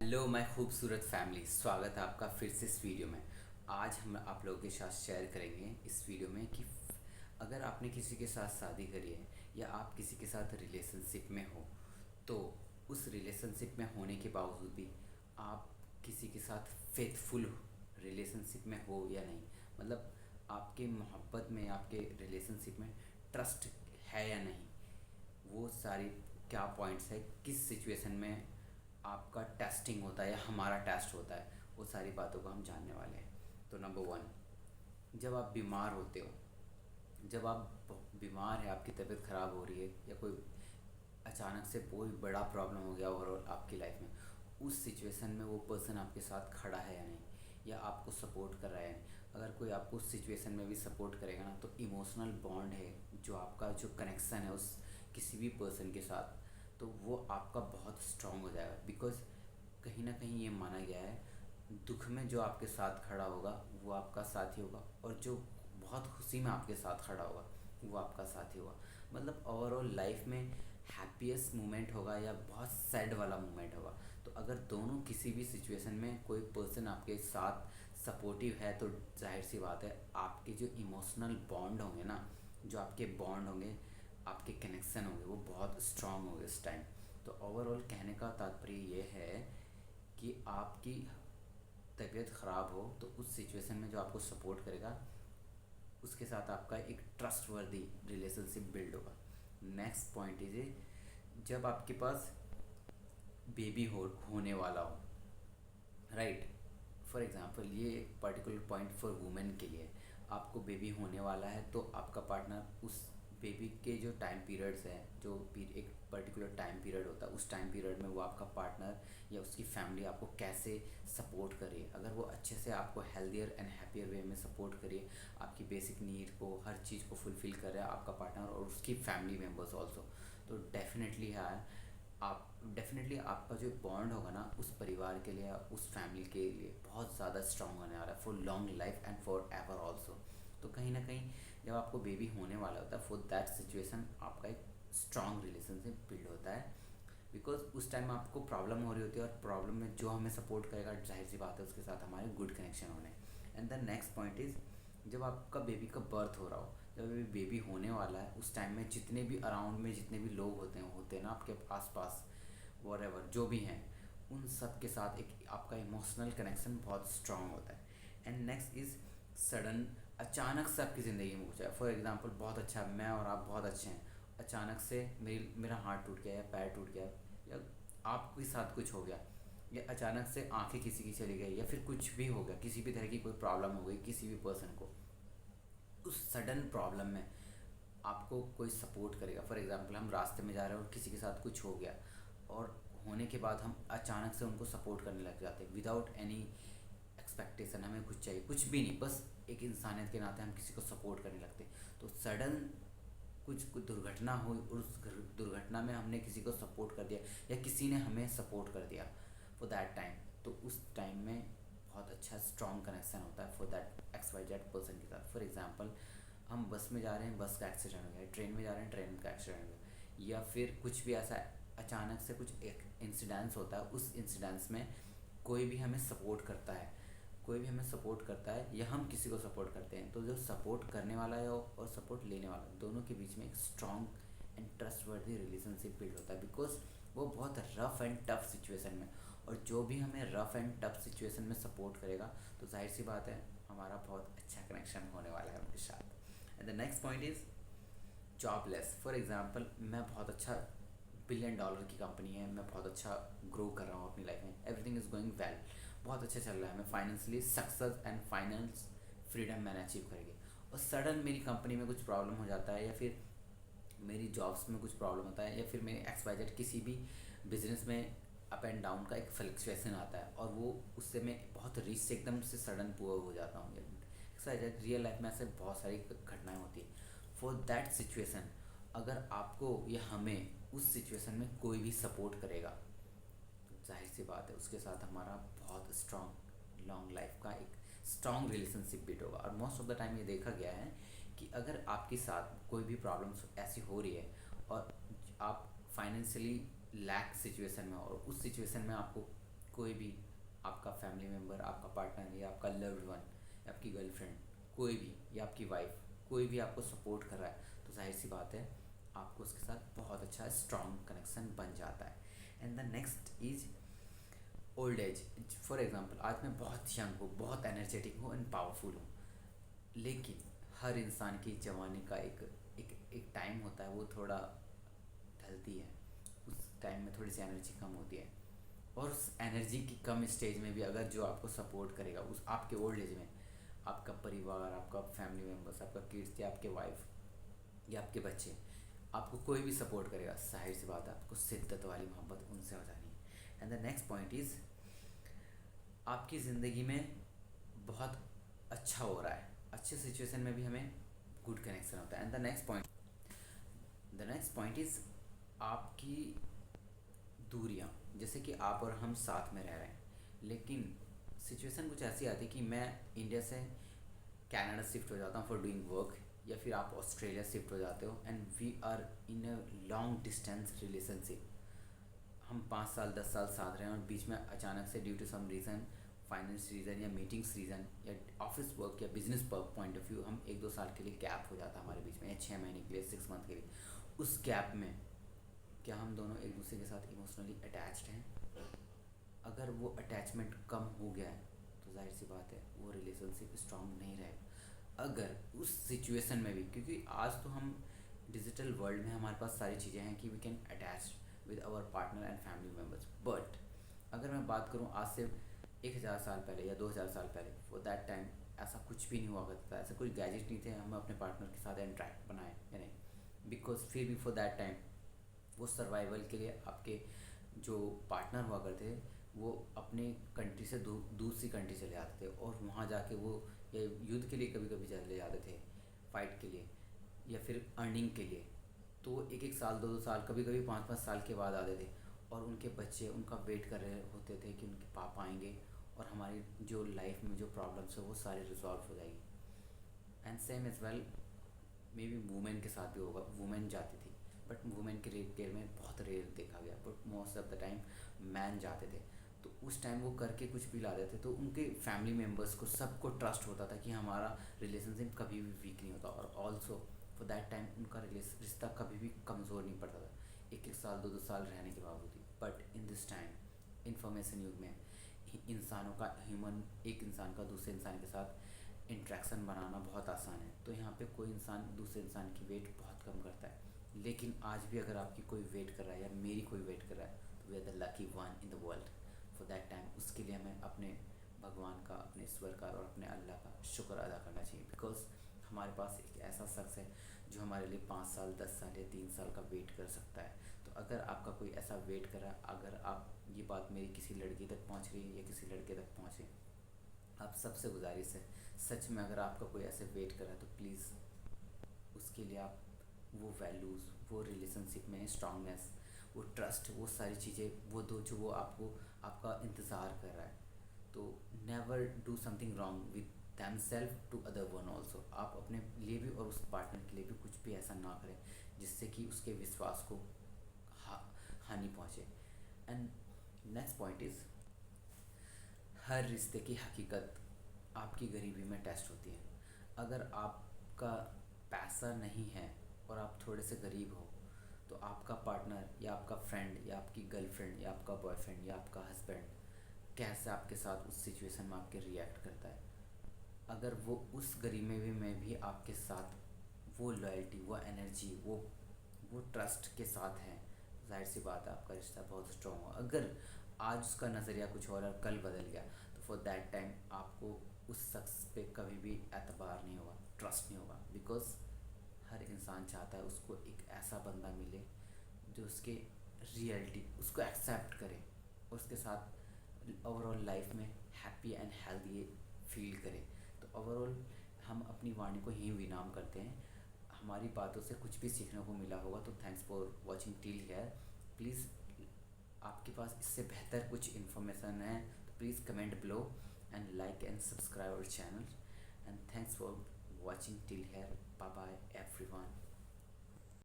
Hello my खूबसूरत family, स्वागत है आपका फिर से इस वीडियो में। आज हम आप लोगों के साथ शेयर करेंगे इस वीडियो में कि अगर आपने किसी के साथ शादी करी है या आप किसी के साथ रिलेशनशिप में हो, तो उस रिलेशनशिप में होने के बावजूद भी आप किसी के साथ फेथफुल रिलेशनशिप में हो या नहीं। मतलब आपके मोहब्बत में, आपके रिलेशनशिप में ट्रस्ट है या नहीं। वो सारी क्या पॉइंट्स है, किस सिचुएशन में आपका टेस्टिंग होता है या हमारा टेस्ट होता है, वो सारी बातों को हम जानने वाले हैं। तो नंबर वन, जब आप बीमार होते हो, जब आप बीमार है, आपकी तबीयत ख़राब हो रही है या कोई अचानक से कोई बड़ा प्रॉब्लम हो गया ओवरऑल आपकी लाइफ में, उस सिचुएशन में वो पर्सन आपके साथ खड़ा है या नहीं, या आपको सपोर्ट कर रहा है या नहीं। अगर कोई आपको उस सिचुएशन में भी सपोर्ट करेगा ना, तो इमोशनल बॉन्ड है, जो आपका जो कनेक्शन है उस किसी भी पर्सन के साथ, तो वो आपका बहुत स्ट्रांग हो जाएगा। बिकॉज़ कहीं ना कहीं ये माना गया है, दुख में जो आपके साथ खड़ा होगा वो आपका साथी होगा, और जो बहुत खुशी में आपके साथ खड़ा होगा वो आपका साथी होगा। मतलब ओवरऑल लाइफ में हैप्पीएस्ट मोमेंट होगा या बहुत सैड वाला मोमेंट होगा। तो अगर दोनों किसी भी सिचुएशन में कोई पर्सन आपके साथ सपोर्टिव है, तो जाहिर सी बात है आपके जो इमोशनल बॉन्ड होंगे ना, जो आपके बॉन्ड होंगे, आपके कनेक्शन होंगे, वो बहुत स्ट्रांग होंगे इस टाइम। तो ओवरऑल कहने का तात्पर्य ये है कि आपकी तबीयत ख़राब हो तो उस सिचुएशन में जो आपको सपोर्ट करेगा, उसके साथ आपका एक ट्रस्ट वर्दी रिलेशनशिप बिल्ड होगा। नेक्स्ट पॉइंट इज, जब आपके पास बेबी होने वाला हो, राइट। फॉर एग्ज़ाम्पल, ये पर्टिकुलर पॉइंट फॉर वुमेन के लिए, आपको बेबी होने वाला है तो आपका पार्टनर उस बेबी के जो टाइम पीरियड्स हैं, जो एक पर्टिकुलर टाइम पीरियड होता है, उस टाइम पीरियड में वो आपका पार्टनर या उसकी फैमिली आपको कैसे सपोर्ट करे। अगर वो अच्छे से आपको हेल्दियर एंड हैप्पियर वे में सपोर्ट करिए, आपकी बेसिक नीड को, हर चीज़ को फुलफ़िल कर रहा है आपका पार्टनर और उसकी फैमिली मेम्बर्स ऑल्सो, तो डेफिनेटली है, आप डेफिनेटली आपका जो बॉन्ड होगा ना उस परिवार के लिए, उस फैमिली के लिए बहुत ज़्यादा स्ट्रांग होने वाला है for long life and for ever also. तो कहीं ना कहीं जब आपको बेबी होने वाला होता है, फॉर दैट सिचुएशन आपका एक स्ट्रांग रिलेशनशिप बिल्ड होता है। बिकॉज उस टाइम आपको प्रॉब्लम हो रही होती है, और प्रॉब्लम में जो हमें सपोर्ट करेगा, जाहिर सी बात है उसके साथ हमारे गुड कनेक्शन होने। And the next point is, जब आपका बेबी का बर्थ हो रहा हो, जब अभी बेबी होने वाला है, उस टाइम में जितने भी अराउंड में जितने भी लोग होते हैं ना आपके आसपास, वॉरेवर जो भी हैं, उन सब के साथ एक आपका इमोशनल कनेक्शन बहुत स्ट्रांग होता है। एंड नेक्स्ट इज़ सडन, अचानक से आपकी ज़िंदगी में कुछ है। फॉर एग्जांपल, बहुत अच्छा, मैं और आप बहुत अच्छे हैं, अचानक से मेरा हाथ टूट गया या पैर टूट गया, या आपके साथ कुछ हो गया, या अचानक से आंखें किसी की चली गई, या फिर कुछ भी हो गया, किसी भी तरह की कोई प्रॉब्लम हो गई किसी भी पर्सन को, उस सडन प्रॉब्लम में आपको कोई सपोर्ट करेगा। फॉर एग्ज़ाम्पल, हम रास्ते में जा रहे हैं और किसी के साथ कुछ हो गया, और होने के बाद हम अचानक से उनको सपोर्ट करने लग जाते हैं विदाउट एनी एक्सपेक्टेशन। हमें कुछ चाहिए, कुछ भी नहीं, बस एक इंसानियत के नाते हम किसी को सपोर्ट करने लगते हैं। तो सडन कुछ दुर्घटना हुई और उस दुर्घटना में हमने किसी को सपोर्ट कर दिया, या किसी ने हमें सपोर्ट कर दिया फॉर दैट टाइम, तो उस टाइम में बहुत अच्छा स्ट्रॉन्ग कनेक्शन होता है for that X Y Z person के साथ। फॉर एग्जांपल, हम बस में जा रहे हैं, बस का एक्सीडेंट हो गया, ट्रेन में जा रहे हैं, ट्रेन का एक्सीडेंट हो गया, या फिर कुछ भी ऐसा अचानक से कुछ एक इंसिडेंस होता है, उस इंसिडेंस में कोई भी हमें सपोर्ट करता है, कोई भी हमें सपोर्ट करता है या हम किसी को सपोर्ट करते हैं, तो जो सपोर्ट करने वाला है और सपोर्ट लेने वाला, दोनों के बीच में एक strong and trustworthy relationship build होता है। बिकॉज वो बहुत रफ़ एंड टफ सिचुएशन में, और जो भी हमें रफ़ एंड टफ सिचुएशन में सपोर्ट करेगा, तो जाहिर सी बात है हमारा बहुत अच्छा कनेक्शन होने वाला है उनके साथ। And the next point is jobless. For example, मैं बहुत अच्छा, $1 बिलियन की कंपनी है, मैं बहुत अच्छा ग्रो कर रहा हूँ अपनी लाइफ में, एवरीथिंग इज़ गोइंग वेल, बहुत अच्छा चल रहा है, मैं financially success and finance freedom मैंने अचीव करेंगे, और सडन मेरी कंपनी में कुछ प्रॉब्लम हो जाता है, या फिर मेरी जॉब्स में कुछ प्रॉब्लम होता है, या फिर मेरे एक्स वाई जेड किसी भी बिजनेस में अप एंड डाउन का एक फ्लक्चुएसन आता है, और वो उससे मैं बहुत रिच से एकदम से सडन पुअर हो जाता हूँ। X Y Z real life में ऐसे बहुत सारी घटनाएं होती हैं। फॉर दैट सिचुएशन, अगर आपको या हमें उस सिचुएशन में कोई भी सपोर्ट करेगा, तो जाहिर सी बात है उसके साथ हमारा बहुत स्ट्रॉन्ग लॉन्ग लाइफ का एक स्ट्रॉन्ग रिलेशनशिप बिल्ड होगा। और मोस्ट ऑफ द टाइम ये देखा गया है कि अगर आपके साथ कोई भी प्रॉब्लम्स ऐसी हो रही है, और आप फाइनेंशियली लैक सिचुएशन में हो, और उस सिचुएशन में आपको कोई भी आपका फैमिली मेम्बर, आपका पार्टनर या आपका लव्ड वन या आपकी गर्लफ्रेंड, कोई भी या आपकी वाइफ, कोई भी आपको सपोर्ट कर रहा है तो जाहिर सी बात है आपको उसके साथ बहुत अच्छा स्ट्रॉन्ग कनेक्शन बन जाता है। And the next is old age. For example आज मैं बहुत यंग हूँ, बहुत एनर्जेटिक हूँ एंड पावरफुल हूँ, लेकिन हर इंसान की जवानी का एक टाइम होता है, वो थोड़ा ढलती है, उस टाइम में थोड़ी सी एनर्जी कम होती है। और उस एनर्जी की कम स्टेज में भी अगर जो आपको सपोर्ट करेगा उस आपके ओल्ड एज में, आपका परिवार, आपका फैमिली मेम्बर्स, आपका किड्स या आपके वाइफ या आपके बच्चे, आपको कोई भी सपोर्ट करेगा, जाहिर सी बात है आपको शिद्दत वाली मोहब्बत उनसे हो जानी है। And the next point is आपकी ज़िंदगी में बहुत अच्छा हो रहा है, अच्छे सिचुएशन में भी हमें गुड कनेक्शन होता है। And the next point is आपकी दूरियाँ, जैसे कि आप और हम साथ में रह रहे हैं, लेकिन सिचुएशन कुछ ऐसी आती है कि मैं इंडिया से कनाडा शिफ्ट हो जाता हूँ फॉर डूइंग वर्क, या फिर आप ऑस्ट्रेलिया शिफ्ट हो जाते हो and we are in a long distance relationship. हम 5 साल 10 साल साथ रहे हैं और बीच में अचानक से due to some reason, finance reason या मीटिंग्स रीज़न या ऑफिस वर्क या बिजनेस पॉइंट ऑफ व्यू, हम 1-2 साल के लिए गैप हो जाता है हमारे बीच में, या 6 महीने के लिए, 6 मंथ के लिए। उस गैप में क्या हम दोनों एक दूसरे के साथ इमोशनली अटैच्ड हैं? अगर वो अटैचमेंट कम हो गया है तो जाहिर सी बात है वो रिलेशनशिप स्ट्रांग नहीं रहेगा। अगर उस सिचुएशन में भी, क्योंकि आज तो हम डिजिटल वर्ल्ड में हमारे पास सारी चीज़ें हैं कि we can attach with our partner and family members, but अगर मैं बात करूँ आज से 1000 साल पहले या 2000 साल पहले, फॉर दैट टाइम ऐसा कुछ भी नहीं हुआ करता था, ऐसा कोई गैजेट नहीं थे हम अपने पार्टनर के साथ इंटरेक्ट बनाए या नहीं, बिकॉज फिर भी फॉर दैट टाइम वो सर्वाइवल के लिए आपके जो पार्टनर हुआ करते थे वो अपने कंट्री से दूसरी कंट्री चले जाते थे और वहाँ जाके वो या युद्ध के लिए कभी कभी चले जाते थे, फाइट के लिए या फिर अर्निंग के लिए। तो वो 1-1 साल 2-2 साल कभी कभी 5-5 साल के बाद आते थे और उनके बच्चे उनका वेट कर रहे होते थे कि उनके पापा आएंगे और हमारी जो लाइफ में जो प्रॉब्लम्स है वो सारी रिजॉल्व हो जाएगी। And same as well may be women के साथ भी होगा, वुमेन जाती थी, बट वुमेन के केयर में बहुत रेयर देखा गया, but most of the time man जाते थे। तो उस टाइम वो करके कुछ भी लाते थे तो उनके फैमिली मेम्बर्स को सबको ट्रस्ट होता था कि हमारा रिलेशनशिप कभी भी वीक नहीं होता, और ऑल्सो फॉर दैट टाइम उनका रिश्ता कभी भी कमज़ोर नहीं पड़ता था 1-1 साल 2-2 साल रहने के बावजूद ही। But in this time information युग में इंसानों का एक इंसान का दूसरे इंसान के साथ इंट्रैक्शन बनाना बहुत आसान है, तो यहाँ पे कोई इंसान दूसरे इंसान की वेट बहुत कम करता है। लेकिन आज भी अगर आपकी कोई वेट कर रहा है या मेरी कोई वेट कर रहा है तो we are the lucky one in the world for that time. उसके लिए हमें अपने भगवान का, अपने ईश्वर का और अपने अल्लाह का शुक्र अदा करना चाहिए, बिकॉज हमारे पास एक ऐसा शख्स है जो हमारे लिए 5 साल 10 साल या 3 साल का वेट कर सकता है। तो अगर आपका कोई ऐसा वेट कर रहा है, अगर आप ये बात मेरी किसी लड़की तक पहुंच रही है या किसी लड़के तक पहुंच रही है, आप सबसे गुजारिश है सच में अगर आपका कोई ऐसे वेट कर रहा है तो प्लीज़ उसके लिए आप वो वैल्यूज़, वो रिलेशनशिप में स्ट्रांगनेस, वो ट्रस्ट, वो सारी चीज़ें वो दो जो वो आपको आपका इंतज़ार कर रहा है। तो never do something wrong with them self to other one also. आप अपने लिए भी और उस पार्टनर के लिए भी कुछ भी ऐसा ना करें जिससे कि उसके विश्वास को हानि पहुँचे। And next point is her रिश्ते की हकीकत आपकी गरीबी में टेस्ट होती है। अगर आपका पैसा नहीं है और आप थोड़े से गरीब हो तो आपका पार्टनर या आपका फ्रेंड या आपकी गर्लफ्रेंड या आपका बॉयफ्रेंड या आपका हस्बैंड कैसे आपके साथ उस सिचुएशन में आपके रिएक्ट करता है। अगर वो उस गरीबी में भी आपके साथ वो लॉयल्टी, वो एनर्जी, वो ट्रस्ट के साथ है, जाहिर सी बात है आपका रिश्ता बहुत स्ट्रॉन्ग हो। अगर आज उसका नज़रिया कुछ और कल बदल गया तो फॉर दैट टाइम आपको उस शख्स पे कभी भी एतबार नहीं होगा, ट्रस्ट नहीं होगा, बिकॉज हर इंसान चाहता है उसको एक ऐसा बंदा मिले जो उसके रियलिटी उसको एक्सेप्ट करे, उसके साथ ओवरऑल लाइफ में हैप्पी एंड हेल्दी फील करे। तो ओवरऑल हम अपनी वाणी को ही विराम करते हैं। हमारी बातों से कुछ भी सीखने को मिला होगा तो thanks for watching till here. Please आपके पास इससे बेहतर कुछ इन्फॉर्मेशन है तो please comment below and like and subscribe our channel and thanks for watching till here. Bye bye everyone.